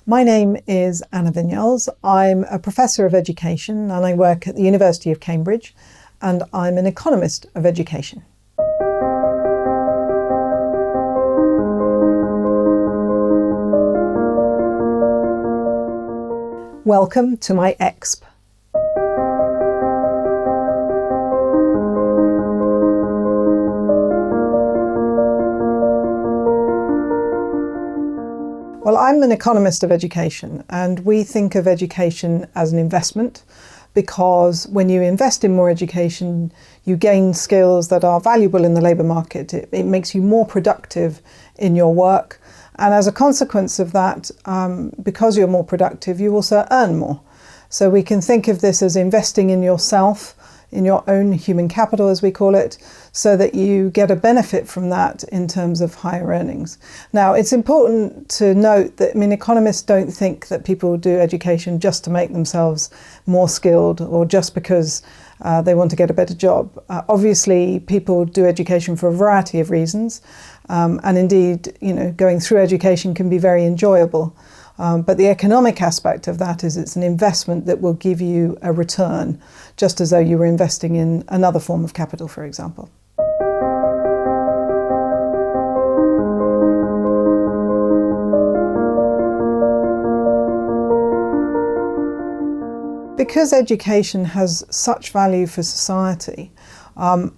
My name is Anna Vignoles. I'm a professor of education and I work at the University of Cambridge, and I'm an economist of education. Welcome to my exp. Well, I'm an economist of education, and we think of education as an investment because when you invest in more education, you gain skills that are valuable in the labour market. It makes you more productive in your work. And as a consequence of that, because you're more productive, you also earn more. So we can think of this as investing in yourself, in your own human capital, as we call it, so that you get a benefit from that in terms of higher earnings. Now, it's important to note that, economists don't think that people do education just to make themselves more skilled or just because they want to get a better job. Obviously, people do education for a variety of reasons, and indeed, going through education can be very enjoyable. But the economic aspect of that is it's an investment that will give you a return, just as though you were investing in another form of capital, for example. Because education has such value for society,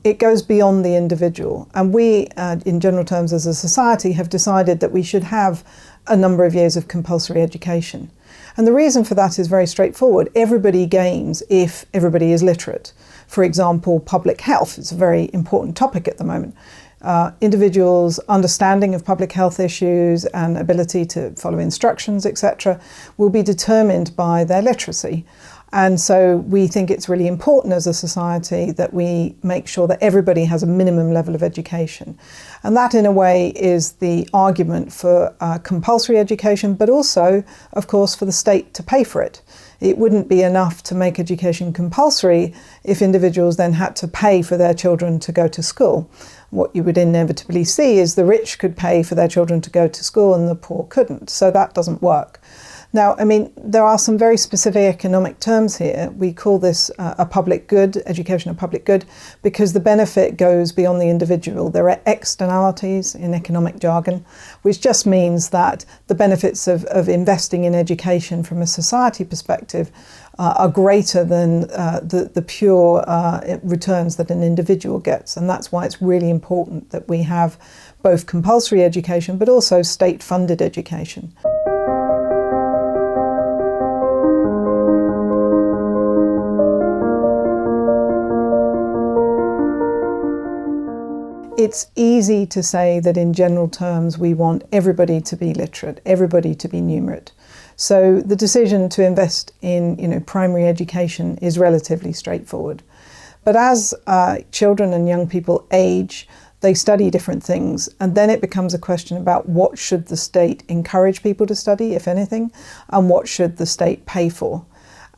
it goes beyond the individual. And we, in general terms as a society, have decided that we should have a number of years of compulsory education. And the reason for that is very straightforward. Everybody gains if everybody is literate. For example, public health is a very important topic at the moment. Individuals' understanding of public health issues and ability to follow instructions, etc., will be determined by their literacy. And so we think it's really important as a society that we make sure that everybody has a minimum level of education. And that, in a way, is the argument for compulsory education, but also, of course, for the state to pay for it. It wouldn't be enough to make education compulsory if individuals then had to pay for their children to go to school. What you would inevitably see is the rich could pay for their children to go to school and the poor couldn't. So that doesn't work. Now, there are some very specific economic terms here. We call this a public good, education a public good, because the benefit goes beyond the individual. There are externalities in economic jargon, which just means that the benefits of investing in education from a society perspective are greater than the pure returns that an individual gets. And that's why it's really important that we have both compulsory education, but also state-funded education. It's easy to say that in general terms we want everybody to be literate, everybody to be numerate. So the decision to invest in primary education is relatively straightforward. But as children and young people age, they study different things, and then it becomes a question about what should the state encourage people to study, if anything, and what should the state pay for.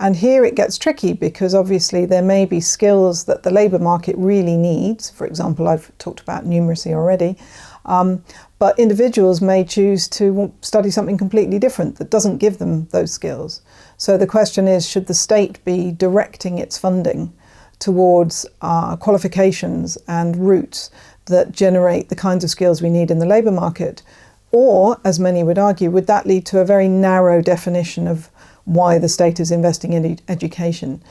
And here it gets tricky because obviously there may be skills that the labour market really needs. For example, I've talked about numeracy already. But individuals may choose to study something completely different that doesn't give them those skills. So the question is, should the state be directing its funding towards qualifications and routes that generate the kinds of skills we need in the labour market? Or, as many would argue, would that lead to a very narrow definition of why the state is investing in education?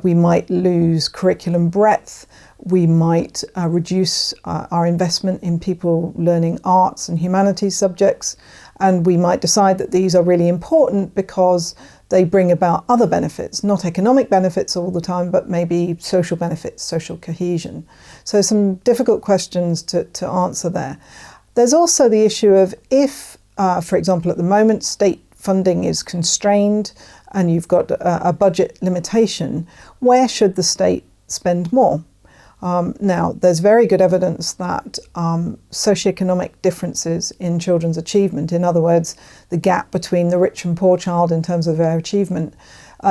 We might lose curriculum breadth. We might reduce our investment in people learning arts and humanities subjects. And we might decide that these are really important because they bring about other benefits, not economic benefits all the time, but maybe social benefits, social cohesion. So some difficult questions to answer there. There's also the issue of if, for example, at the moment, state funding is constrained and you've got a budget limitation, where should the state spend more? Now, there's very good evidence that socioeconomic differences in children's achievement, in other words, the gap between the rich and poor child in terms of their achievement,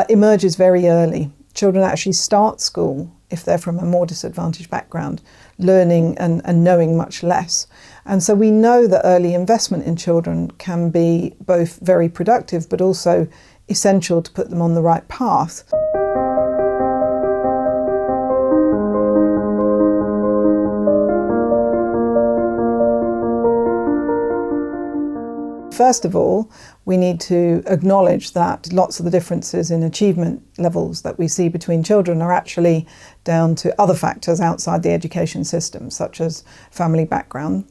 emerges very early. Children actually start school if they're from a more disadvantaged background, learning and knowing much less. And so we know that early investment in children can be both very productive but also essential to put them on the right path. First of all, we need to acknowledge that lots of the differences in achievement levels that we see between children are actually down to other factors outside the education system, such as family background.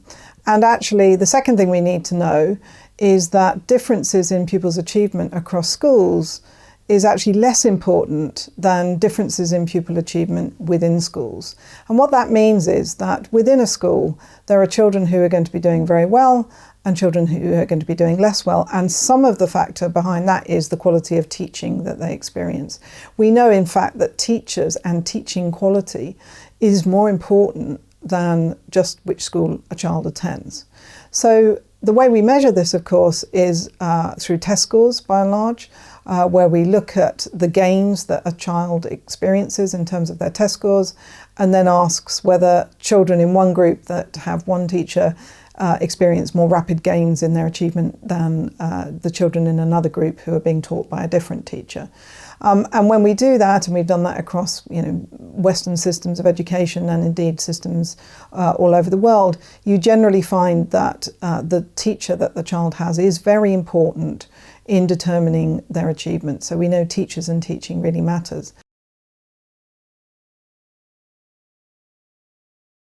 And actually, the second thing we need to know is that differences in pupils' achievement across schools is actually less important than differences in pupil achievement within schools. And what that means is that within a school, there are children who are going to be doing very well and children who are going to be doing less well. And some of the factor behind that is the quality of teaching that they experience. We know, in fact, that teachers and teaching quality is more important than just which school a child attends. So the way we measure this, of course, is through test scores, by and large, where we look at the gains that a child experiences in terms of their test scores, and then asks whether children in one group that have one teacher experience more rapid gains in their achievement than the children in another group who are being taught by a different teacher. And when we do that, and we've done that across Western systems of education and indeed systems all over the world, you generally find that the teacher that the child has is very important in determining their achievement. So we know teachers and teaching really matters.